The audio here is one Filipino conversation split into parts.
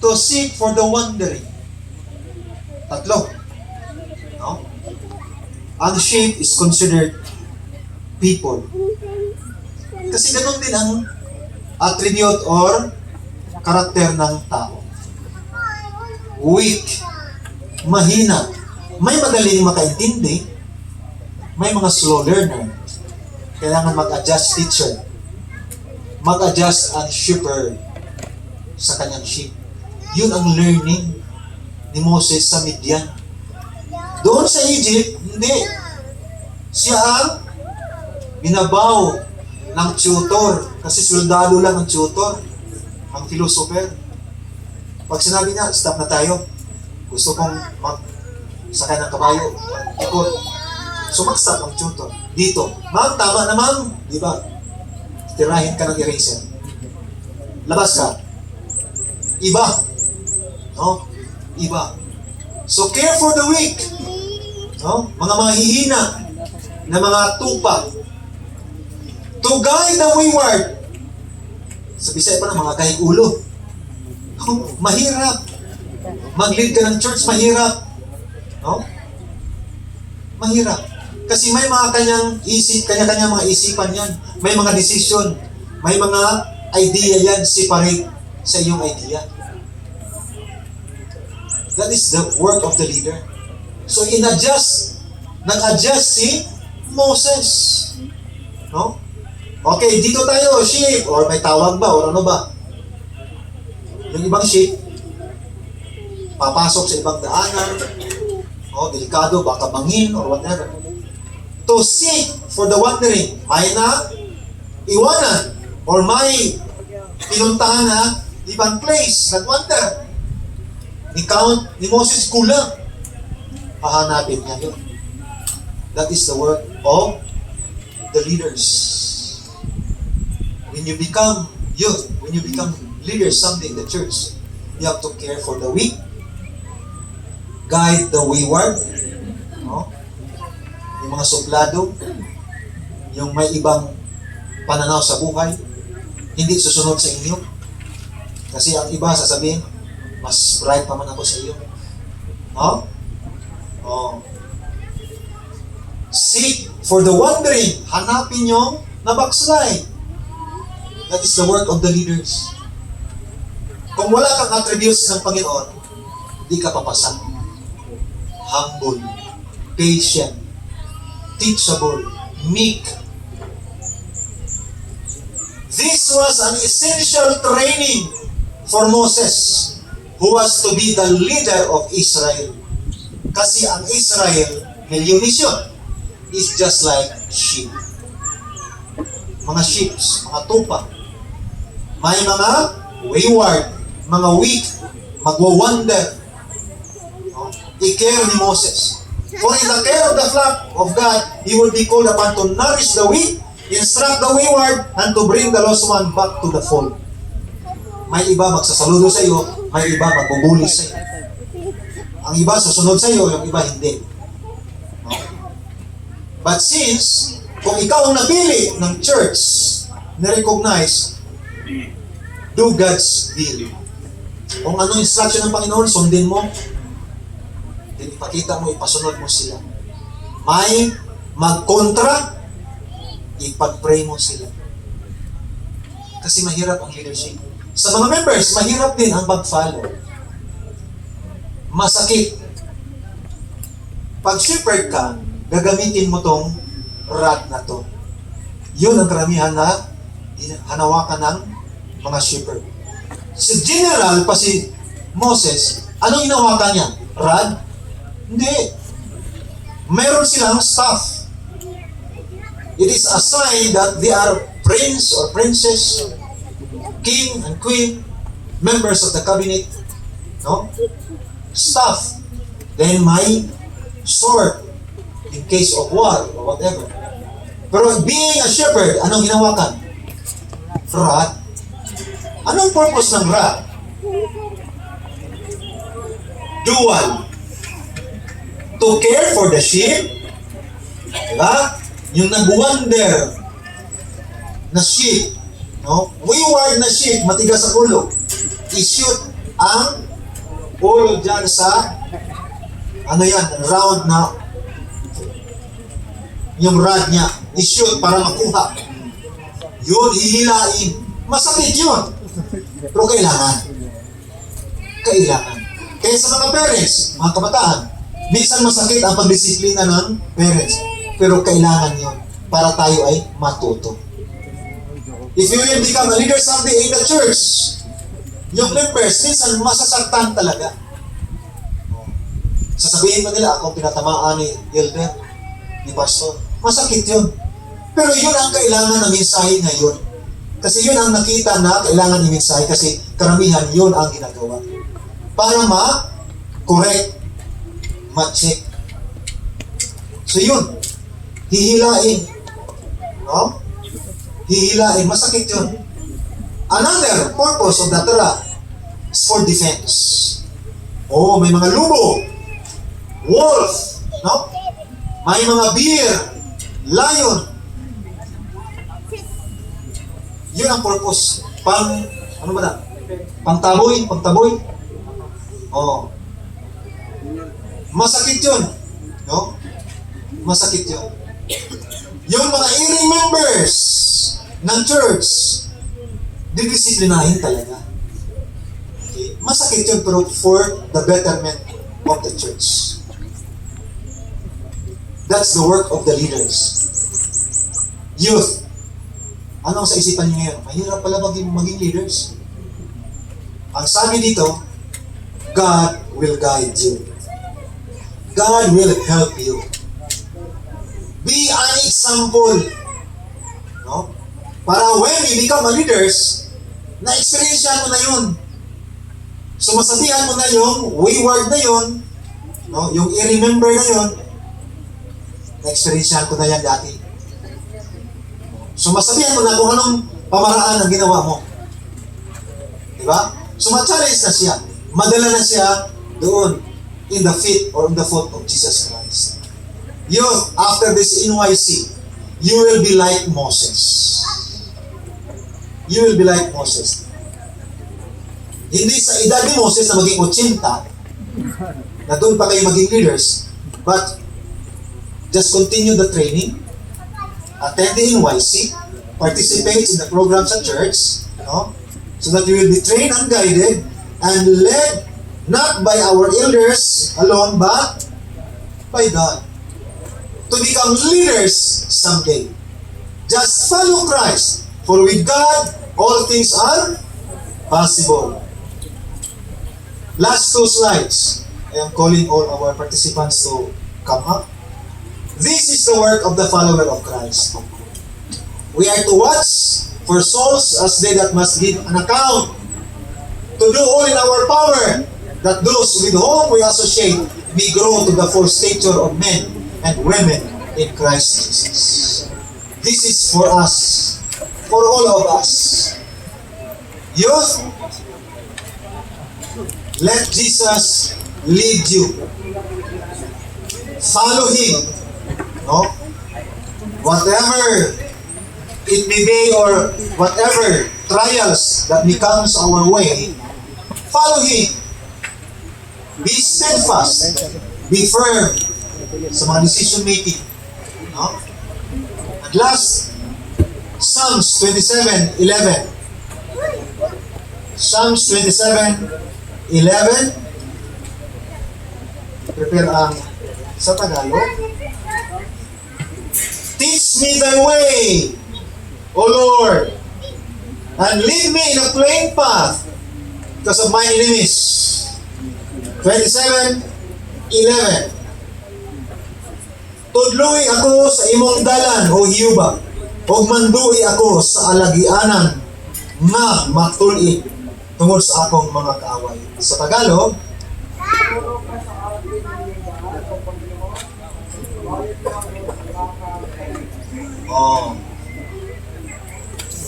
to seek for the wandering. Tatlo. No? Ang sheep is considered people. Kasi ganun din ang attribute or karakter ng tao. Weak. Mahina. May magaling makaintindi. May mga slow learner. Kailangan mag-adjust teacher. Mag-adjust ang shepherd sa kanyang sheep. Yun ang learning ni Moses sa Midian. Doon sa Egypt, hindi. Siya ang binabaw ng tutor. Kasi soldado lang ang tutor. Ang philosopher. Pag sinabi niya, stop na tayo. Gusto kong sakay ng kabayo. Ikot. So mag-stop ang tutor. Dito. Ma'am, tama na ma'am. Di ba? Tirahin ka ng eraser. Labas ka. Iba. No? Iba. So care for the weak. No? Mga mahihina na mga tupa. To guide the wayward. Sa Bisaya pa na mga kahig ulo. No? Mahirap. Mag-lead ka ng church, mahirap. No? Mahirap. Kasi may mga kanya-kanya mga isipan yan. May mga decision. May mga idea yan, separate sa iyong idea. That is the work of the leader. So nag-adjust si Moses. No? Okay, dito tayo, sheep. Or may tawag ba? Or ano ba? Yung ibang sheep, papasok sa ibang daanan. No? Delikado, baka bangin or whatever. To seek for the wandering. May na iwanan or may pinuntahan na ibang place, nag-wander. Ni Moses kulang. Hahanapin niya yun. That is the work of the leaders. When you become leaders someday in the church, you have to care for the weak, guide the wayward, no? Yung mga suplado, yung may ibang pananaw sa buhay, hindi susunod sa inyo. Kasi ang iba sasabihin, mas bright pa man ako sa iyo. No? Oh. Seek for the wandering. Hanapin yung nabackslide. That is the work of the leaders. Kung wala kang attributes ng Panginoon, di ka papasa. Humble, patient, teachable, meek. This was an essential training for Moses, who was to be the leader of Israel. Kasi ang Israel, milyones yun, is just like sheep. Mga sheep, mga tupa. May mga wayward, mga weak, magwawander. I-care ni Moses. For in the care of the flock of God, he will be called upon to nourish the weak, instruct the wayward, and to bring the lost one back to the fold. May iba magsasaludo sa iyo, may iba magbubulis sa iyo. Ang iba susunod sa iyo, yung iba hindi. No? But since, kung ikaw ang napili ng church, na-recognize, do God's will. Kung anong instruction ng Panginoon, sundin mo. Then ipakita mo, ipasunod mo sila. May magkontra, ipag-pray mo sila. Kasi mahirap ang leadership. Sa mga members, mahirap din ang mag-follow. Masakit. Pag shepherd ka, gagamitin mo tong rod na to. Yun ang karamihan na hanawakan ng mga shepherd. Si general pa si Moses, anong hinawakan niya? Rod? Hindi. Meron silang staff. It is a sign that they are prince or princess, king and queen, members of the cabinet, no? Staff. Then may sword in case of war or whatever. Pero being a shepherd, anong hinawakan? Rod. Anong purpose ng rod? Dual. To care for the sheep. Diba? Yung nag-wander na sheep. No? Wayward na sheep, matigas sa ulo. I-shoot. ang ulo dyan sa round na yung rod niya, i-shoot para makuha. Yun, hihilain. Masakit yun. Pero kailangan. Kaya sa mga parents, mga kabataan, minsan masakit ang pagdisiplina ng parents. Pero kailangan yun para tayo ay matuto. If you will become a leader someday in the church, yung members, minsan masasaktan talaga. Sasabihin pa nila, akong pinatamaan ni elder, ni pastor. Masakit yun. Pero yun ang kailangan ng mensahe ngayon. Kasi yun ang nakita na kailangan ng mensahe kasi karamihan yun ang ginagawa. Para ma-correct, ma-check. So yun, hihilain. No? Hihilain, masakit yun. Another purpose of the Torah is for defense. Oh, may mga lubo, wolf, no? May mga bear, lion. Yun ang purpose. Ano ba na? Pangtaboy. Oh. Masakit yun. No? Masakit yun. Yung mga earring members ng church, didisiplinahin talaga. Okay? Masakit yun pero for the betterment of the church. That's the work of the leaders. Youth. Ano ang sa isipan niyo ngayon? Mahirap pala maging leaders. Ang sabi dito, God will guide you. God will help you. Be an example. No? Para when you become a leaders, na-experiencean mo na yun. Sumasabihan mo na yung wayward na yun, no? Yung i-remember na yun, na-experiencean ko na yan dati. Sumasabihan mo na kung anong pamaraan ang ginawa mo. Diba? Suma-challenge na siya. Madala na siya doon in the feet or in the foot of Jesus Christ. Youth, after this NYC, you will be like Moses. You will be like Moses. Hindi sa edad ni Moses na maging 80, na doon pa kayo maging leaders, but just continue the training, attend the NYC, participate in the programs at church, no? So that you will be trained and guided and led not by our elders alone, but by God. To become leaders someday. Just follow Christ, for with God, all things are possible. Last two slides. I am calling all our participants to come up. This is the work of the follower of Christ. We are to watch for souls as they that must give an account. To do all in our power, that those with whom we associate may grow to the full stature of men and women in Christ Jesus. This is for us, for all of us. Youth, let Jesus lead you. Follow Him. No? Whatever it may be or whatever trials that becomes our way, follow Him. Be steadfast. Be firm sa mga decision making. No? And last, Psalms 27:11. Psalms 27:11. Prepare ang sa Tagalog. Teach me thy way, O Lord, and lead me in a plain path because of my enemies. 27:11. Tudloy ako sa imong dalan, O Hiyuba, ug manduhi ako sa alagianan nga matuli tungod sa akong mga kaaway. Sa Tagalog,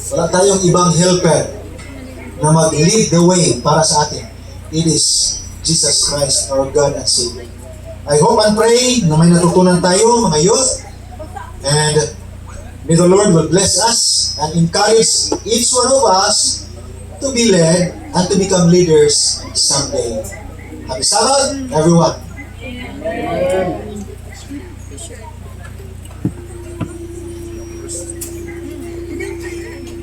wala tayong ibang helper na mag-lead the way para sa atin. It is Jesus Christ, our God and Savior. I hope and pray na may natutunan tayo, mga youth, and may the Lord will bless us and encourage each one of us to be led and to become leaders someday. Happy Sabbath, everyone.